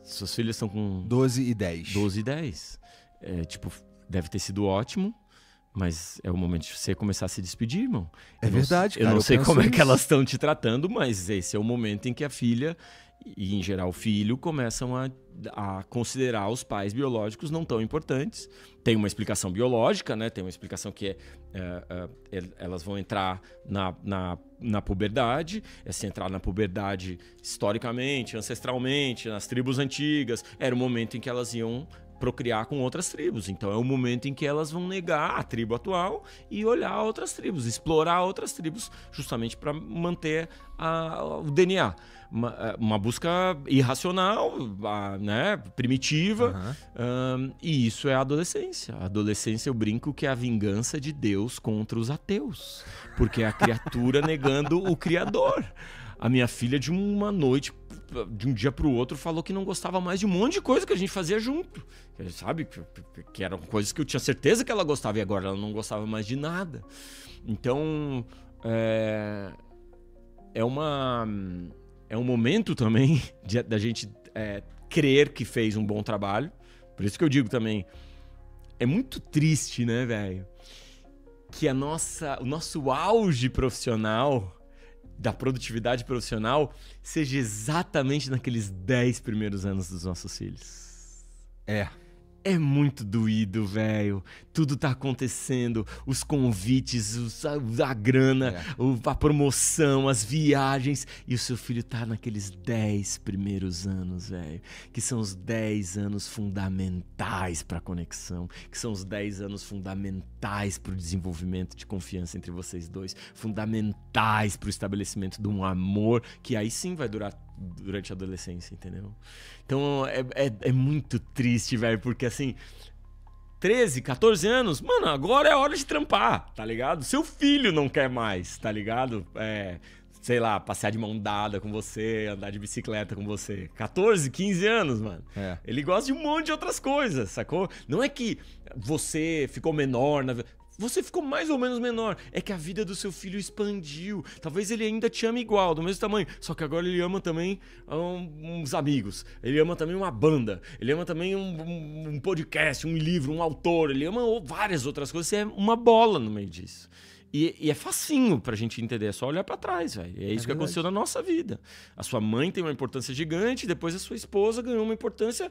Suas filhas estão com 12 e 10. 12 e 10. Tipo, deve ter sido ótimo, mas é o momento de você começar a se despedir, irmão. É verdade, cara. Eu não sei como é que nisso. elas estão te tratando, mas esse é o momento em que a filha, e em geral o filho, começam a considerar os pais biológicos não tão importantes. Tem uma explicação biológica, né? Tem uma explicação que elas vão entrar na puberdade. Se entrar na puberdade historicamente, ancestralmente, nas tribos antigas, era o momento em que elas iam procriar com outras tribos. Então é o momento em que elas vão negar a tribo atual e olhar outras tribos, explorar outras tribos, justamente para manter o DNA. Uma busca irracional, né, primitiva, e isso é a adolescência. A adolescência, eu brinco que é a vingança de Deus contra os ateus, porque é a criatura negando o Criador. A minha filha, de uma noite, de um dia pro outro, falou que não gostava mais de um monte de coisa que a gente fazia junto. Sabe? Que eram coisas que eu tinha certeza que ela gostava e agora ela não gostava mais de nada. Então, é um momento também da gente crer que fez um bom trabalho. Por isso que eu digo também, é muito triste, né, velho? Que o nosso auge profissional, da produtividade profissional, seja exatamente naqueles 10 primeiros anos dos nossos filhos. É muito doído, velho. Tudo tá acontecendo. Os convites, a grana, a promoção, as viagens. E o seu filho tá naqueles 10 primeiros anos, velho. Que são os 10 anos fundamentais pra conexão. Que são os 10 anos fundamentais pro desenvolvimento de confiança entre vocês dois. Fundamentais pro estabelecimento de um amor que aí sim vai durar durante a adolescência, entendeu? Então é muito triste, velho, porque assim, 13, 14 anos, mano, agora é hora de trampar, tá ligado? Seu filho não quer mais, tá ligado? Sei lá, passear de mão dada com você, andar de bicicleta com você. 14, 15 anos, mano. Ele gosta de um monte de outras coisas, sacou? Não é que você ficou menor você ficou mais ou menos menor. É que a vida do seu filho expandiu. Talvez ele ainda te ame igual, do mesmo tamanho. Só que agora ele ama também uns amigos. Ele ama também uma banda. Ele ama também um podcast, um livro, um autor. Ele ama várias outras coisas. Você é uma bola no meio disso. E é facinho pra gente entender. É só olhar pra trás, velho. É isso que aconteceu na nossa vida. A sua mãe tem uma importância gigante. Depois a sua esposa ganhou uma importância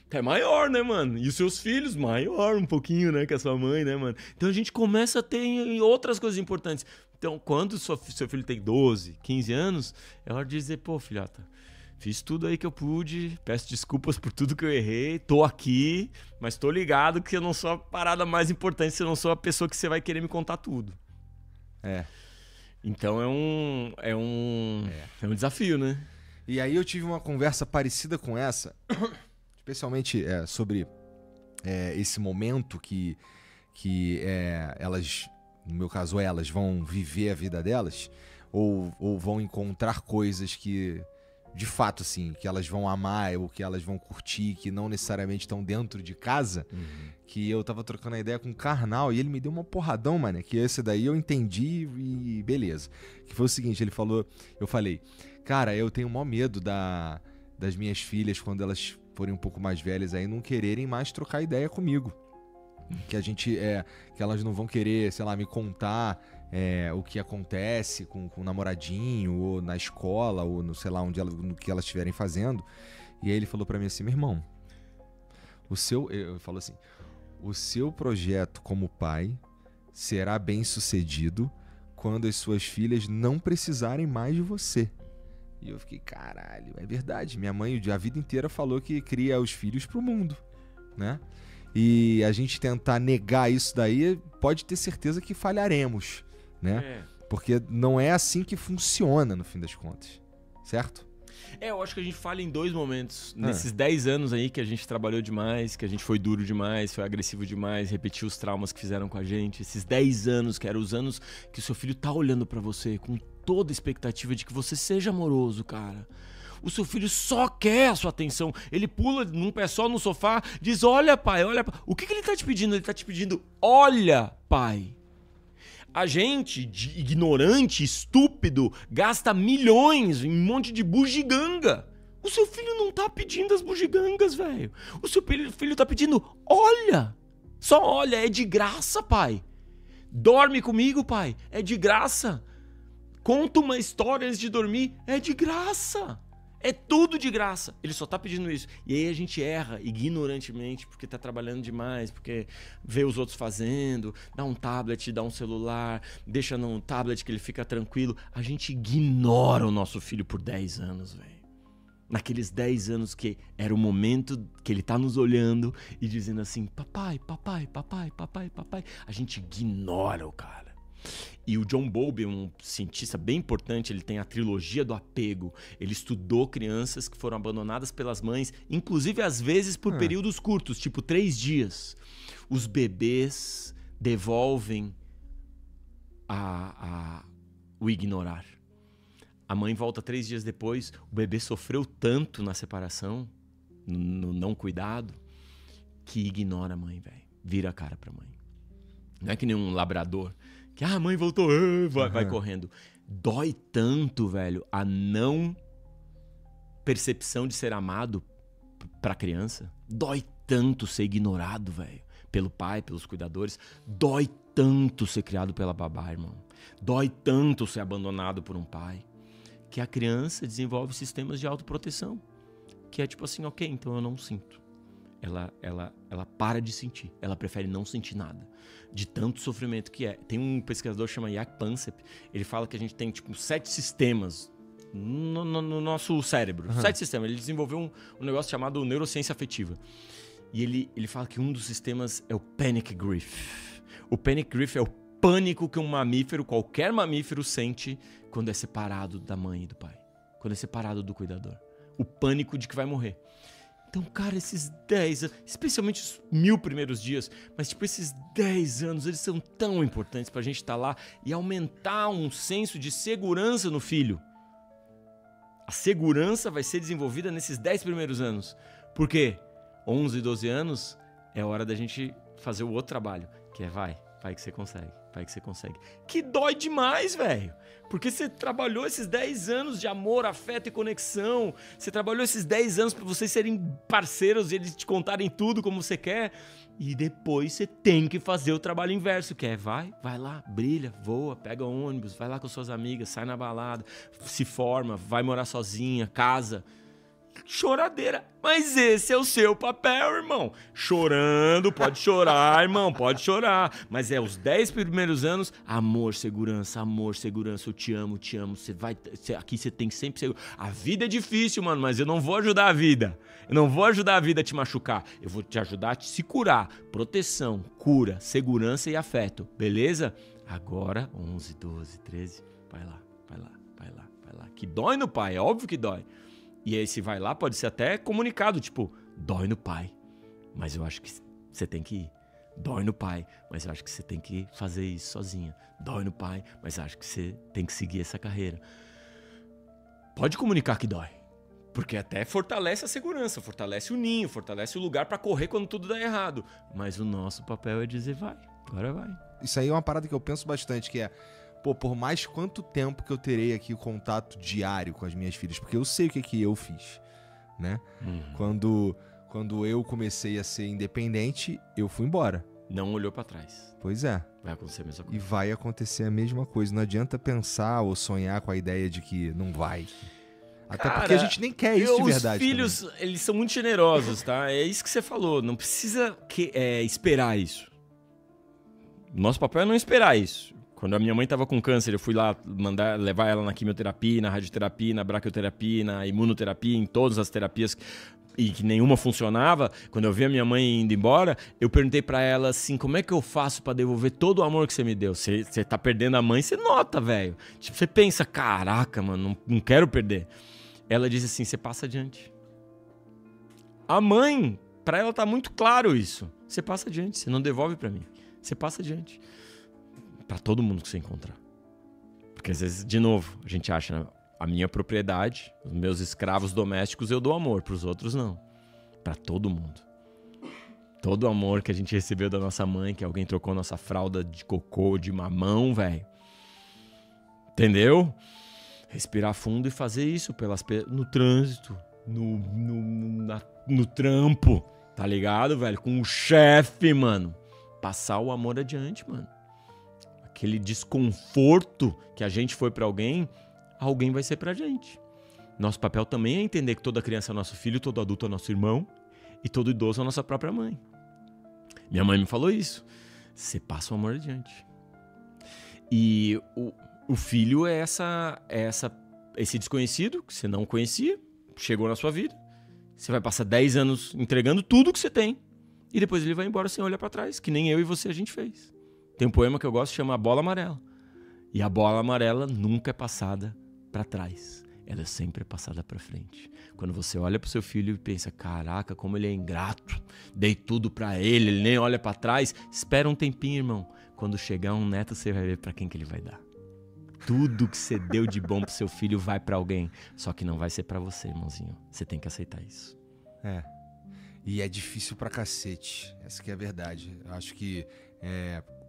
é maior, né, mano? E os seus filhos, maior um pouquinho, né, que a sua mãe, né, mano? Então a gente começa a ter outras coisas importantes. Então, quando seu filho tem 12, 15 anos, é hora de dizer, pô, filhota, fiz tudo aí que eu pude, peço desculpas por tudo que eu errei, tô aqui, mas tô ligado que eu não sou a parada mais importante, eu não sou a pessoa que você vai querer me contar tudo. Então é um desafio, né? E aí eu tive uma conversa parecida com essa... Especialmente sobre esse momento que elas, no meu caso elas, vão viver a vida delas ou vão encontrar coisas que, de fato, assim, que elas vão amar ou que elas vão curtir, que não necessariamente estão dentro de casa, que eu tava trocando a ideia com o Karnal e ele me deu uma porradão, mano, que esse daí eu entendi e beleza. Que foi o seguinte, eu falei, cara, eu tenho o maior medo das minhas filhas quando elas forem um pouco mais velhas aí, não quererem mais trocar ideia comigo. Que que elas não vão querer, sei lá, me contar o que acontece com o namoradinho, ou na escola, ou no, sei lá, no que elas estiverem fazendo. E aí ele falou pra mim assim, meu irmão, eu falo assim, o seu projeto como pai será bem sucedido quando as suas filhas não precisarem mais de você. E eu fiquei, caralho, é verdade. Minha mãe a vida inteira falou que cria os filhos pro mundo, né? E a gente tentar negar isso daí, pode ter certeza que falharemos, né? Porque não é assim que funciona, no fim das contas, certo? Eu acho que a gente falha em 2 momentos. Nesses 10 anos aí que a gente trabalhou demais, que a gente foi duro demais, foi agressivo demais, repetiu os traumas que fizeram com a gente. Esses 10 anos, que eram os anos que o seu filho tá olhando pra você com toda a expectativa de que você seja amoroso, cara. O seu filho só quer a sua atenção. Ele pula num pé só no sofá, diz, olha, pai, olha, pai. O que ele tá te pedindo? Ele tá te pedindo, olha, pai. A gente, ignorante, estúpido, gasta milhões em um monte de bugiganga. O seu filho não tá pedindo as bugigangas, velho. O seu filho tá pedindo, olha. Só olha, é de graça, pai. Dorme comigo, pai. É de graça. Conta uma história antes de dormir. É de graça. É tudo de graça. Ele só tá pedindo isso. E aí a gente erra ignorantemente porque tá trabalhando demais, porque vê os outros fazendo, dá um tablet, dá um celular, deixa no tablet que ele fica tranquilo. A gente ignora o nosso filho por 10 anos, velho. Naqueles 10 anos que era o momento que ele tá nos olhando e dizendo assim, papai, papai, papai, papai, papai. A gente ignora o cara. E o John Bowlby, um cientista bem importante, ele tem a trilogia do apego. Ele estudou crianças que foram abandonadas pelas mães, inclusive às vezes por períodos curtos, tipo 3 dias. Os bebês devolvem o ignorar. A mãe volta 3 dias depois, o bebê sofreu tanto na separação, no não cuidado, que ignora a mãe, velho. Vira a cara pra mãe. Não é que nem um labrador, que a mãe voltou, vai correndo. Dói tanto, velho, a não percepção de ser amado pra criança. Dói tanto ser ignorado, velho, pelo pai, pelos cuidadores. Dói tanto ser criado pela babá, irmão. Dói tanto ser abandonado por um pai. Que a criança desenvolve sistemas de autoproteção. Que é tipo assim, ok, então eu não sinto. Ela para de sentir. Ela prefere não sentir nada. De tanto sofrimento que é. Tem um pesquisador que chama Jaak Panksepp. Ele fala que a gente tem tipo 7 sistemas no nosso cérebro. 7 sistemas. Ele desenvolveu um negócio chamado neurociência afetiva. E ele fala que um dos sistemas é o panic grief. O panic grief é o pânico que um mamífero, qualquer mamífero, sente quando é separado da mãe e do pai. Quando é separado do cuidador. O pânico de que vai morrer. Então, cara, esses 10 anos, especialmente os 1000 primeiros dias, mas tipo, esses 10 anos, eles são tão importantes pra gente estar lá e aumentar um senso de segurança no filho. A segurança vai ser desenvolvida nesses 10 primeiros anos. Por quê? 11, 12 anos é hora da gente fazer o outro trabalho, que é vai que você consegue. Vai que você consegue. Que dói demais, velho. Porque você trabalhou esses 10 anos de amor, afeto e conexão. Você trabalhou esses 10 anos pra vocês serem parceiros e eles te contarem tudo como você quer. E depois você tem que fazer o trabalho inverso, que é vai lá, brilha, voa, pega ônibus, vai lá com suas amigas, sai na balada, se forma, vai morar sozinha, casa. Choradeira. Mas esse é o seu papel, irmão. Chorando, pode chorar, irmão, pode chorar. Mas é os 10 primeiros anos, amor, segurança, eu te amo. Aqui você tem sempre segurança. A vida é difícil, mano, mas eu não vou ajudar a vida. Eu não vou ajudar a vida a te machucar. Eu vou te ajudar a te se curar. Proteção, cura, segurança e afeto. Beleza? Agora, 11, 12, 13, vai lá. Que dói no pai, é óbvio que dói. E esse vai lá pode ser até comunicado, tipo, dói no pai, mas eu acho que você tem que ir. Dói no pai, mas eu acho que você tem que fazer isso sozinha. Dói no pai, mas eu acho que você tem que seguir essa carreira. Pode comunicar que dói, porque até fortalece a segurança, fortalece o ninho, fortalece o lugar pra correr quando tudo dá errado. Mas o nosso papel é dizer vai, agora vai. Isso aí é uma parada que eu penso bastante, que é... Pô, por mais quanto tempo que eu terei aqui o contato diário com as minhas filhas, porque eu sei o que eu fiz, né? Quando eu comecei a ser independente, eu fui embora. Não olhou pra trás. Pois é. Vai acontecer a mesma coisa. E vai acontecer a mesma coisa. Não adianta pensar ou sonhar com a ideia de que não vai. Até porque a gente nem quer isso de verdade. Os filhos, também. Eles são muito generosos, tá? É isso que você falou. Não precisa esperar isso. Nosso papel é não esperar isso. Quando a minha mãe tava com câncer, eu fui lá levar ela na quimioterapia, na radioterapia, na braquioterapia, na imunoterapia, em todas as terapias, e que nenhuma funcionava. Quando eu vi a minha mãe indo embora, eu perguntei pra ela assim, como é que eu faço pra devolver todo o amor que você me deu? Você tá perdendo a mãe, você nota, velho. Tipo, você pensa, caraca, mano, não quero perder. Ela disse assim, você passa adiante. A mãe, pra ela tá muito claro isso. Você passa adiante, você não devolve pra mim. Você passa adiante. Pra todo mundo que você encontrar. Porque às vezes, de novo, a gente acha a minha propriedade, os meus escravos domésticos, eu dou amor. Pros outros, não. Pra todo mundo. Todo o amor que a gente recebeu da nossa mãe, que alguém trocou nossa fralda de cocô, de mamão, velho. Entendeu? Respirar fundo e fazer isso no trânsito. no trampo, tá ligado, velho? Com o chefe, mano. Passar o amor adiante, mano. Aquele desconforto que a gente foi pra alguém vai ser pra gente. Nosso papel também é entender que toda criança é nosso filho, todo adulto é nosso irmão e todo idoso é nossa própria mãe. Minha mãe me falou isso. Você passa o amor adiante. E o filho é esse desconhecido que você não conhecia, chegou na sua vida. Você vai passar 10 anos entregando tudo que você tem. E depois ele vai embora sem olhar pra trás, que nem eu e você a gente fez. Tem um poema que eu gosto que chama A Bola Amarela. E a bola amarela nunca é passada pra trás. Ela é sempre passada pra frente. Quando você olha pro seu filho e pensa, caraca, como ele é ingrato, dei tudo pra ele nem olha pra trás, espera um tempinho, irmão. Quando chegar um neto, você vai ver pra quem que ele vai dar. Tudo que você deu de bom pro seu filho vai pra alguém. Só que não vai ser pra você, irmãozinho. Você tem que aceitar isso. E é difícil pra cacete. Essa que é a verdade. Eu acho que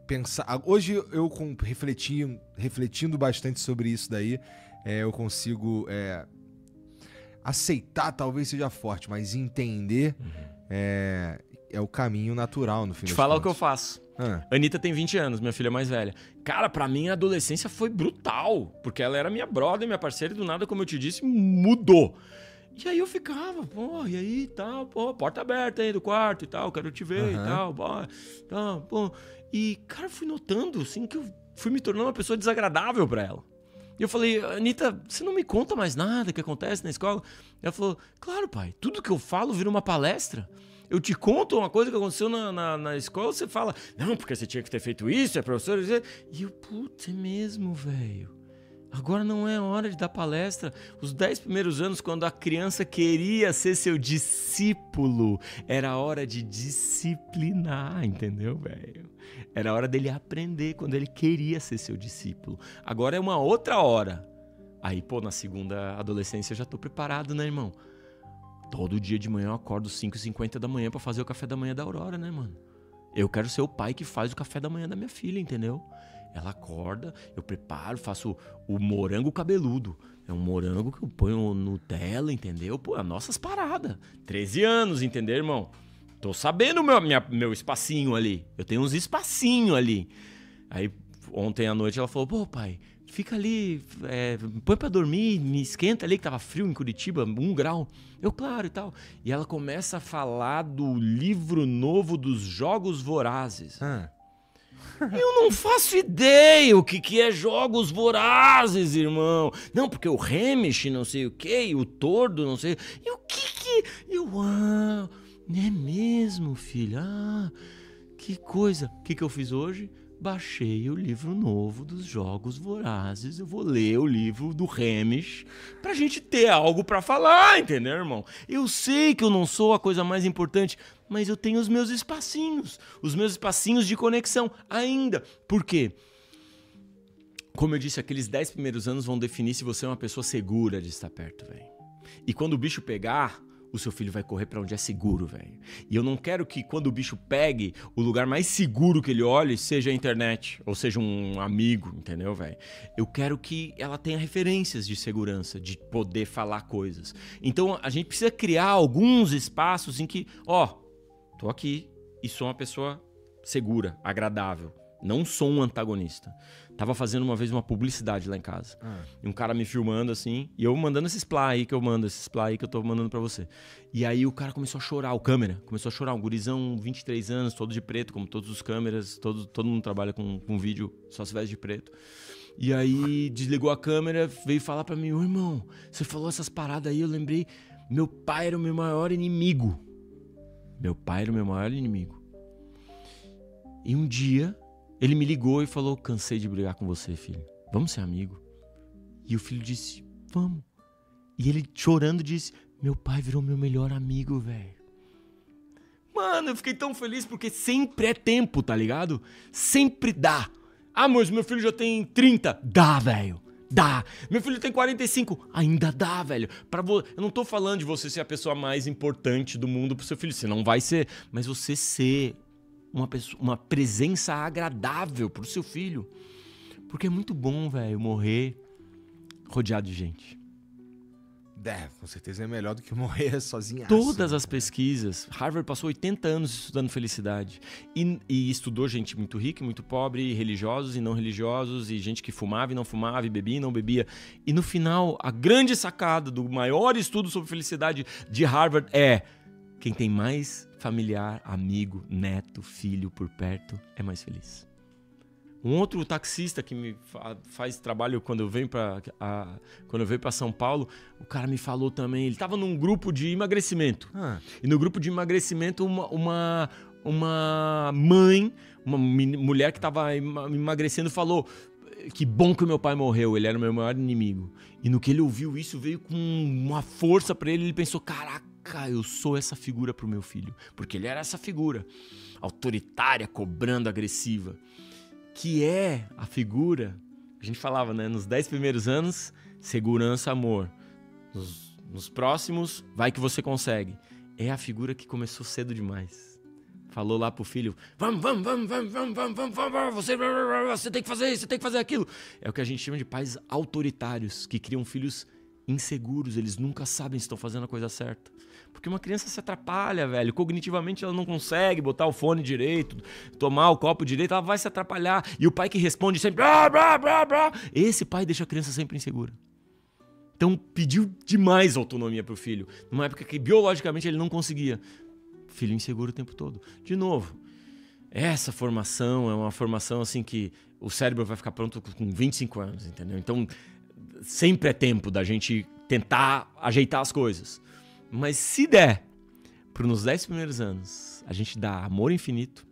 pensar... Hoje eu refletindo bastante sobre isso daí, eu consigo aceitar, talvez seja forte, mas entender é o caminho natural no fim das contas. Te falar o que eu faço. Anitta tem 20 anos, minha filha mais velha. Cara, pra mim a adolescência foi brutal. Porque ela era minha brother, minha parceira, e do nada, como eu te disse, mudou. E aí eu ficava, pô, e aí e tal, pô, porta aberta aí do quarto e tal, quero te ver e tal, pô. E, cara, fui notando, assim, que eu fui me tornando uma pessoa desagradável pra ela. E eu falei, Anitta, você não me conta mais nada que acontece na escola? Ela falou, claro, pai, tudo que eu falo vira uma palestra. Eu te conto uma coisa que aconteceu na escola, você fala, não, porque você tinha que ter feito isso, é professor. E eu, putz, é mesmo, velho. Agora não é hora de dar palestra. Os 10 primeiros anos, quando a criança queria ser seu discípulo, era hora de disciplinar, entendeu, velho? Era hora dele aprender quando ele queria ser seu discípulo. Agora é uma outra hora. Aí, pô, na segunda adolescência eu já tô preparado, né, irmão? Todo dia de manhã eu acordo 5h50 da manhã pra fazer o café da manhã da Aurora, né, mano? Eu quero ser o pai que faz o café da manhã da minha filha, entendeu? Ela acorda, eu preparo, faço o morango cabeludo. É um morango que eu ponho Nutella, entendeu? Pô, as nossas paradas. 13 anos, entendeu, irmão? Tô sabendo meu espacinho ali. Eu tenho uns espacinhos ali. Aí, ontem à noite ela falou, pô, pai, fica ali, põe pra dormir, me esquenta ali, que tava frio em Curitiba, 1 grau. Eu, claro, e tal. E ela começa a falar do livro novo dos Jogos Vorazes. Eu não faço ideia o que é Jogos Vorazes, irmão. Não, porque o Hamish não sei o que, e o Tordo não sei... E o que... é mesmo, filho? Que coisa. O que eu fiz hoje? Baixei o livro novo dos Jogos Vorazes. Eu vou ler o livro do Hamish pra gente ter algo pra falar, entendeu, irmão? Eu sei que eu não sou a coisa mais importante, mas eu tenho os meus espacinhos de conexão ainda. Por quê? Como eu disse, aqueles 10 primeiros anos vão definir se você é uma pessoa segura de estar perto, velho. E quando o bicho pegar, o seu filho vai correr pra onde é seguro, velho. E eu não quero que quando o bicho pegue, o lugar mais seguro que ele olhe seja a internet, ou seja um amigo, entendeu, velho? Eu quero que ela tenha referências de segurança, de poder falar coisas. Então a gente precisa criar alguns espaços em que, tô aqui e sou uma pessoa segura, agradável. Não sou um antagonista. Tava fazendo uma vez uma publicidade lá em casa. E um cara me filmando assim, e eu mandando esses plá aí que eu tô mandando pra você. E aí o cara começou a chorar, o câmera começou a chorar. Um gurizão, 23 anos, todo de preto, como todos os câmeras, todo mundo trabalha com vídeo, só se veste de preto. E aí desligou a câmera, veio falar pra mim, ô irmão, você falou essas paradas aí, eu lembrei, meu pai era o meu maior inimigo. E um dia, ele me ligou e falou, cansei de brigar com você, filho. Vamos ser amigo? E o filho disse, vamos. E ele chorando disse, meu pai virou meu melhor amigo, velho. Mano, eu fiquei tão feliz porque sempre é tempo, tá ligado? Sempre dá. Mas meu filho já tem 30. Dá, velho. Dá. Meu filho tem 45. Ainda dá, velho. Eu não tô falando de você ser a pessoa mais importante do mundo pro seu filho. Você não vai ser. Mas você ser uma presença agradável pro seu filho. Porque é muito bom, velho, morrer rodeado de gente. Com certeza é melhor do que morrer sozinho. Todas as pesquisas. Harvard passou 80 anos estudando felicidade. E estudou gente muito rica e muito pobre, religiosos e não religiosos, e gente que fumava e não fumava, e bebia e não bebia. E no final, a grande sacada do maior estudo sobre felicidade de Harvard é: quem tem mais familiar, amigo, neto, filho por perto é mais feliz. Um outro taxista que me faz trabalho quando eu venho para São Paulo, o cara me falou também, ele estava num grupo de emagrecimento. E no grupo de emagrecimento, uma mãe, uma mulher que estava emagrecendo, falou: que bom que o meu pai morreu, ele era o meu maior inimigo. E no que ele ouviu isso, veio com uma força para ele pensou: caraca, eu sou essa figura pro meu filho. Porque ele era essa figura autoritária, cobrando, agressiva. Que é a figura, a gente falava, né? Nos 10 primeiros anos, segurança, amor. Nos próximos, vai que você consegue. É a figura que começou cedo demais. Falou lá pro filho: vamos, você tem que fazer isso, você tem que fazer aquilo. É o que a gente chama de pais autoritários, que criam filhos inseguros, eles nunca sabem se estão fazendo a coisa certa. Porque uma criança se atrapalha, velho. Cognitivamente ela não consegue botar o fone direito, tomar o copo direito, ela vai se atrapalhar. E o pai que responde sempre: esse pai deixa a criança sempre insegura. Então pediu demais autonomia pro filho, numa época que biologicamente ele não conseguia. Filho inseguro o tempo todo. De novo, essa formação é uma formação assim que o cérebro vai ficar pronto com 25 anos, entendeu? Então sempre é tempo da gente tentar ajeitar as coisas. Mas se der, nos 10 primeiros anos, a gente dá amor infinito.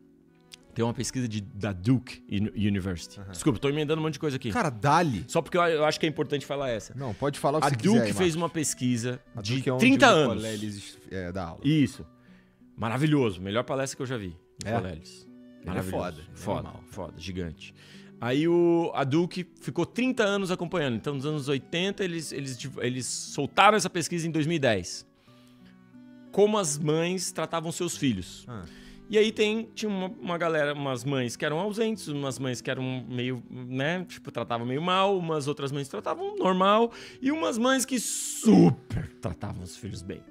Tem uma pesquisa da Duke University. Desculpa, tô emendando um monte de coisa aqui. Cara, dali. Só porque eu acho que é importante falar essa. Não, pode falar o que a você quiser. A Duke fez uma pesquisa de 30 anos. Eles dá aula. Isso. Maravilhoso. Melhor palestra que eu já vi. Colélios. Maravilhoso. É foda, gigante. Aí a Duke ficou 30 anos acompanhando. Então, nos anos 80, eles soltaram essa pesquisa em 2010. Como as mães tratavam seus filhos. E aí tinha uma galera, umas mães que eram ausentes, umas mães que eram meio, né, tipo, tratavam meio mal, umas outras mães tratavam normal, e umas mães que super tratavam os filhos bem.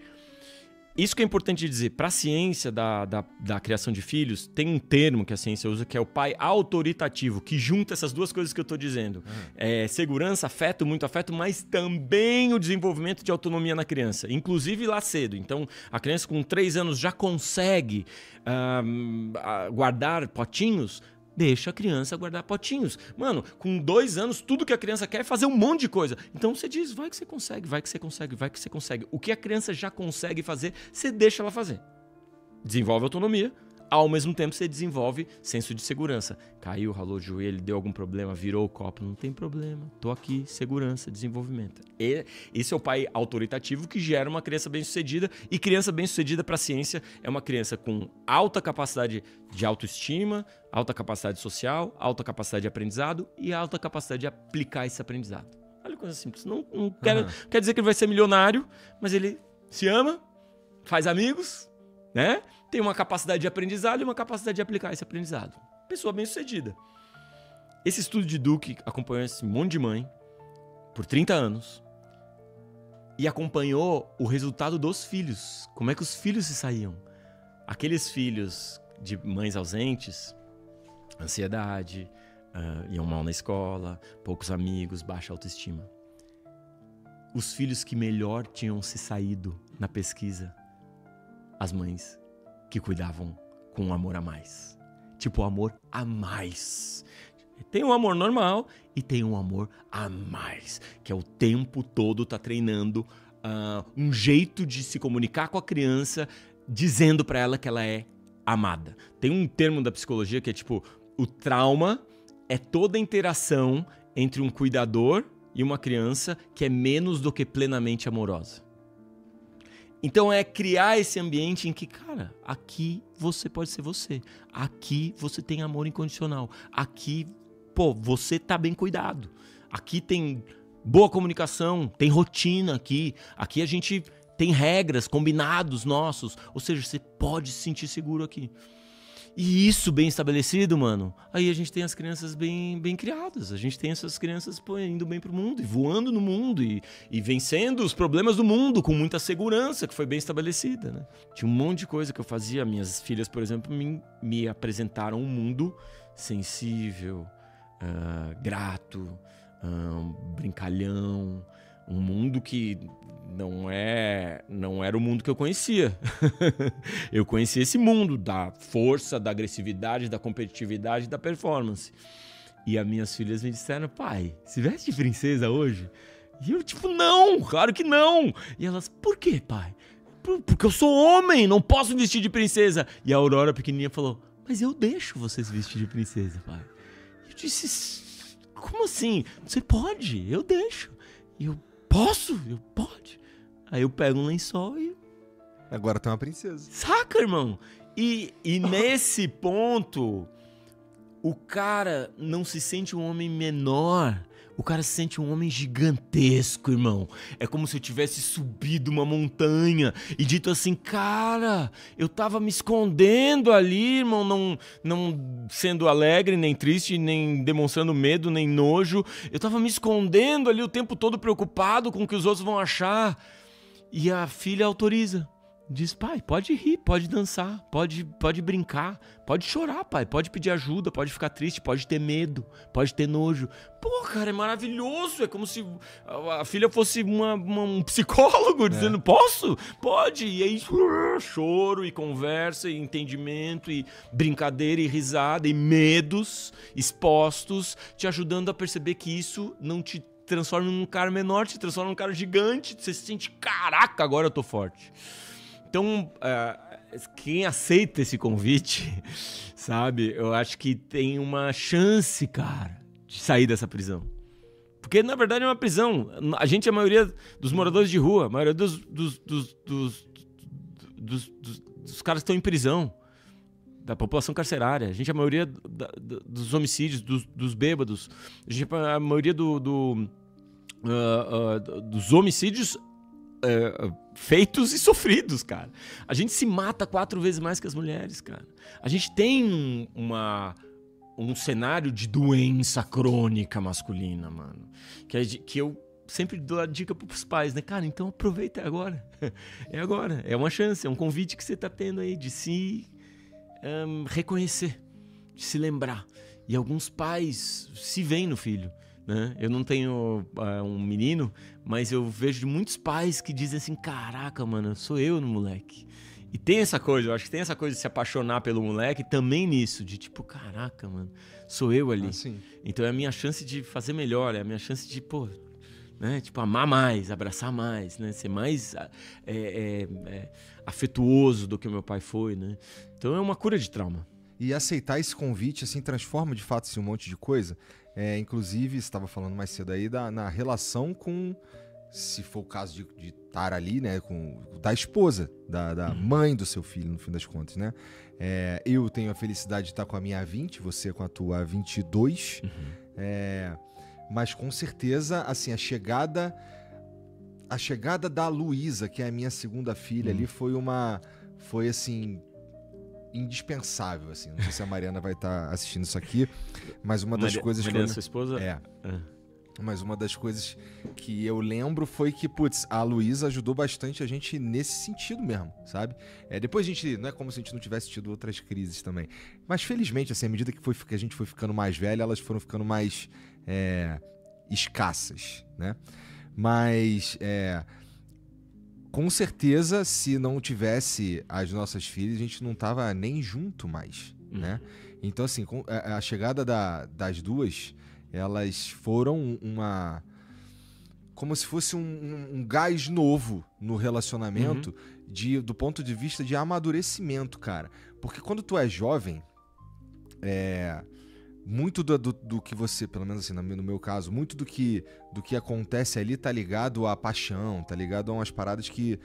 Isso que é importante dizer, para a ciência da criação de filhos, tem um termo que a ciência usa que é o pai autoritativo, que junta essas duas coisas que eu estou dizendo. Segurança, afeto, muito afeto, mas também o desenvolvimento de autonomia na criança, inclusive lá cedo. Então, a criança com 3 anos já consegue guardar potinhos. Deixa a criança guardar potinhos. Mano, com 2 anos, tudo que a criança quer é fazer um monte de coisa. Então você diz: vai que você consegue, vai que você consegue, vai que você consegue. O que a criança já consegue fazer, você deixa ela fazer. Desenvolve autonomia, ao mesmo tempo você desenvolve senso de segurança. Caiu, ralou o joelho, deu algum problema, virou o copo, não tem problema. Tô aqui, segurança, desenvolvimento. Esse é o pai autoritativo que gera uma criança bem-sucedida. E criança bem-sucedida para a ciência é uma criança com alta capacidade de autoestima, alta capacidade social, alta capacidade de aprendizado e alta capacidade de aplicar esse aprendizado. Olha que coisa simples. Não quer dizer que ele vai ser milionário, mas ele se ama, faz amigos, né? Tem uma capacidade de aprendizado e uma capacidade de aplicar esse aprendizado. Pessoa bem-sucedida. Esse estudo de Duke acompanhou esse monte de mãe por 30 anos e acompanhou o resultado dos filhos. Como é que os filhos se saíam? Aqueles filhos de mães ausentes, ansiedade, iam mal na escola, poucos amigos, baixa autoestima. Os filhos que melhor tinham se saído na pesquisa, as mães que cuidavam com um amor a mais. Tipo, amor a mais. Tem um amor normal e tem um amor a mais, que é o tempo todo tá treinando um jeito de se comunicar com a criança, dizendo pra ela que ela é amada. Tem um termo da psicologia que é tipo, o trauma é toda a interação entre um cuidador e uma criança que é menos do que plenamente amorosa. Então é criar esse ambiente em que, cara, aqui você pode ser você. Aqui você tem amor incondicional. Aqui, você tá bem cuidado. Aqui tem boa comunicação, tem rotina aqui. Aqui a gente tem regras, combinados nossos. Ou seja, você pode se sentir seguro aqui. E isso bem estabelecido, mano, aí a gente tem as crianças bem criadas. A gente tem essas crianças indo bem pro mundo e voando no mundo e vencendo os problemas do mundo com muita segurança, que foi bem estabelecida, né? Tinha um monte de coisa que eu fazia. Minhas filhas, por exemplo, me apresentaram um mundo sensível, grato, brincalhão, um mundo que não era o mundo que eu conhecia. Eu conhecia esse mundo da força, da agressividade, da competitividade, da performance. E as minhas filhas me disseram: pai, se veste de princesa hoje? E eu tipo, não, claro que não. E elas: por quê, pai? Porque eu sou homem, não posso me vestir de princesa. E a Aurora pequenininha falou: mas eu deixo você se vestir de princesa, pai. Eu disse: como assim? Você pode, eu deixo. E eu: posso? Eu: pode. Aí eu pego um lençol e... Agora tu é uma princesa. Saca, irmão? E nesse ponto, o cara não se sente um homem menor. O cara se sente um homem gigantesco, irmão. É como se eu tivesse subido uma montanha e dito assim: cara, eu tava me escondendo ali, irmão, não sendo alegre, nem triste, nem demonstrando medo, nem nojo. Eu tava me escondendo ali o tempo todo preocupado com o que os outros vão achar. E a filha autoriza. Diz: pai, pode rir, pode dançar, pode brincar, pode chorar, pai, pode pedir ajuda, pode ficar triste, pode ter medo, pode ter nojo. Pô, cara, é maravilhoso. É como se a filha fosse um psicólogo dizendo: posso? Pode. E aí choro e conversa e entendimento e brincadeira e risada e medos expostos, te ajudando a perceber que isso não te transforma num cara menor, te transforma num cara gigante. Você se sente: caraca, agora eu tô forte. Então, quem aceita esse convite, sabe, eu acho que tem uma chance, cara, de sair dessa prisão. Porque, na verdade, é uma prisão. A gente é a maioria dos moradores de rua, a maioria dos caras que estão em prisão, da população carcerária. A gente é a maioria dos homicídios, dos bêbados. A gente é a maioria dos homicídios feitos e sofridos, cara. A gente se mata 4 vezes mais que as mulheres, cara. A gente tem um cenário de doença crônica masculina, mano. Que eu sempre dou a dica pros pais, né? Cara, então aproveita agora. É agora. É uma chance, é um convite que você tá tendo aí de se reconhecer, de se lembrar. E alguns pais se veem no filho, né? Eu não tenho um menino, mas eu vejo muitos pais que dizem assim: caraca, mano, sou eu no moleque. E tem essa coisa, eu acho que tem essa coisa de se apaixonar pelo moleque também nisso, de tipo, caraca, mano, sou eu ali. Então é a minha chance de fazer melhor, é a minha chance de, pô, né, tipo, amar mais, abraçar mais, né, ser mais afetuoso do que o meu pai foi, né? Então é uma cura de trauma. E aceitar esse convite, assim, transforma de fato assim, um monte de coisa. Inclusive, você estava falando mais cedo aí na relação com, se for o caso de estar ali, né, da esposa, da mãe do seu filho, no fim das contas, né? Eu tenho a felicidade de estar com a minha 20, você com a tua 22. Mas com certeza, assim, a chegada da Luísa, que é a minha segunda filha ali, foi assim, indispensável, assim. Não sei se a Mariana vai estar assistindo isso aqui, mas uma das coisas Mariana, sua esposa? Mas uma das coisas que eu lembro foi que, putz, a Luísa ajudou bastante a gente nesse sentido mesmo, sabe? Depois a gente, não é como se a gente não tivesse tido outras crises também. Mas felizmente, assim, à medida que a gente foi ficando mais velha, elas foram ficando mais escassas, né? Mas, com certeza, se não tivesse as nossas filhas, a gente não tava nem junto mais, né? Então, assim, a chegada das duas, elas foram como se fosse um gás novo no relacionamento, do ponto de vista de amadurecimento, cara. Porque quando tu é jovem, muito do que você, pelo menos assim, no meu caso, muito do que acontece ali tá ligado à paixão, tá ligado a umas paradas que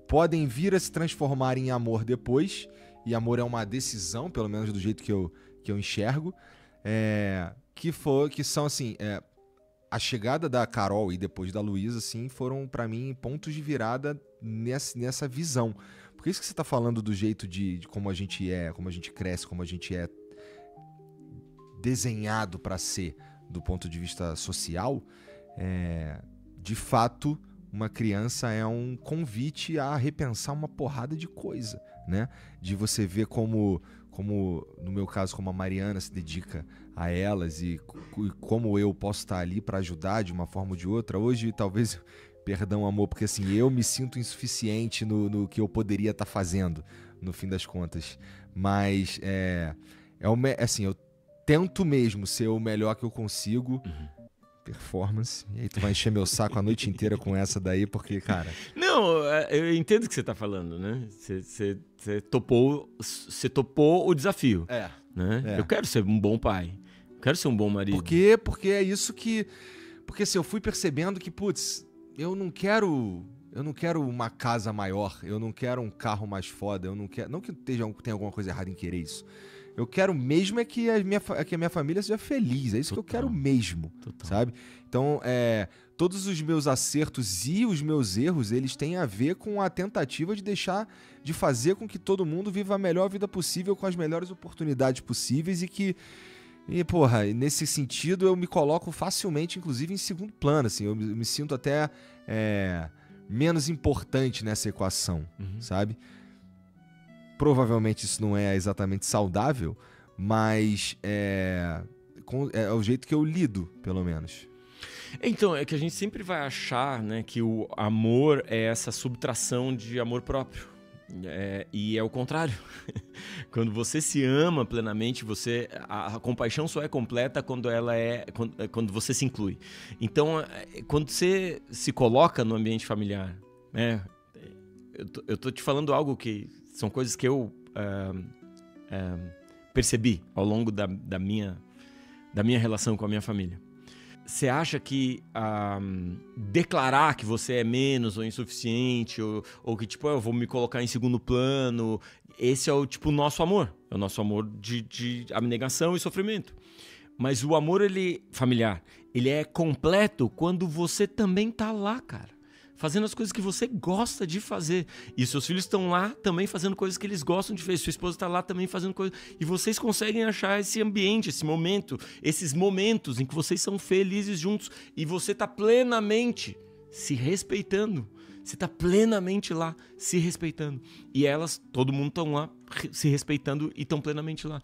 podem vir a se transformar em amor depois, e amor é uma decisão, pelo menos do jeito que eu enxergo, que são assim, a chegada da Carol e depois da Luísa, assim, foram pra mim pontos de virada nessa visão. Porque isso que você tá falando do jeito de como a gente é, como a gente cresce, como a gente é desenhado pra ser do ponto de vista social, de fato, uma criança é um convite a repensar uma porrada de coisa, né? De você ver como no meu caso, como a Mariana se dedica a elas e como eu posso estar ali para ajudar de uma forma ou de outra. Hoje, talvez, perdão, amor, porque assim, eu me sinto insuficiente no que eu poderia estar fazendo, no fim das contas. Mas, assim, eu tento mesmo ser o melhor que eu consigo. Performance. E aí tu vai encher meu saco a noite inteira com essa daí, porque, cara... Não, eu entendo o que você tá falando, né? Você topou o desafio. Né? Eu quero ser um bom pai. Eu quero ser um bom marido. Porque é isso que... Porque assim, eu fui percebendo que, putz, eu não quero uma casa maior, eu não quero um carro mais foda, eu não quero... Não que tenha alguma coisa errada em querer isso. Eu quero mesmo que a minha família seja feliz. É isso que eu quero mesmo, sabe? Então, todos os meus acertos e os meus erros, eles têm a ver com a tentativa de fazer com que todo mundo viva a melhor vida possível, com as melhores oportunidades possíveis e porra, nesse sentido eu me coloco facilmente, inclusive, em segundo plano, assim. Eu me sinto até menos importante nessa equação, sabe? Provavelmente isso não é exatamente saudável, mas é o jeito que eu lido, pelo menos. Então, é que a gente sempre vai achar, né, que o amor é essa subtração de amor próprio. E é o contrário. Quando você se ama plenamente, a compaixão só é completa quando você se inclui. Então, quando você se coloca no ambiente familiar, né, eu tô te falando algo que são coisas que eu percebi ao longo da minha relação com a minha família. Você acha que declarar que você é menos ou insuficiente ou que tipo, eu vou me colocar em segundo plano, esse é o tipo nosso amor. É o nosso amor de abnegação e sofrimento. Mas o amor familiar, ele é completo quando você também tá lá, cara. Fazendo as coisas que você gosta de fazer. E seus filhos estão lá também fazendo coisas que eles gostam de fazer. Sua esposa está lá também fazendo coisas. E vocês conseguem achar esse ambiente, esse momento, esses momentos em que vocês são felizes juntos. E você está plenamente se respeitando. Você está plenamente lá se respeitando. E elas, todo mundo estão lá se respeitando e estão plenamente lá.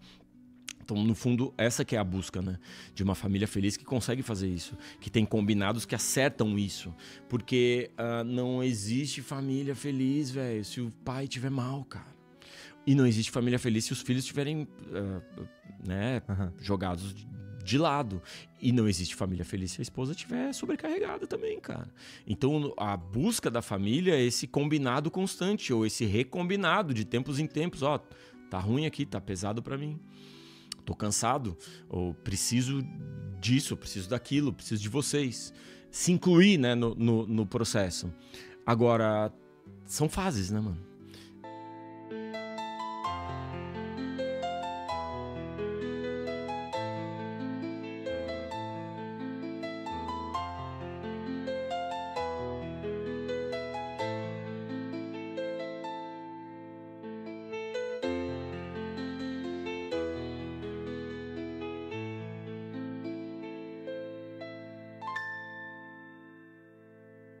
Então, no fundo, essa que é a busca, né? De uma família feliz que consegue fazer isso, que tem combinados que acertam isso. Porque não existe família feliz, velho, se o pai estiver mal, cara. E não existe família feliz se os filhos estiverem jogados de lado. E não existe família feliz se a esposa estiver sobrecarregada também, cara. Então, a busca da família é esse combinado constante, ou esse recombinado de tempos em tempos. Ó, tá ruim aqui, tá pesado pra mim. Tô cansado, ou preciso disso, preciso daquilo, preciso de vocês. Se incluir, né, no processo. Agora, são fases, né, mano?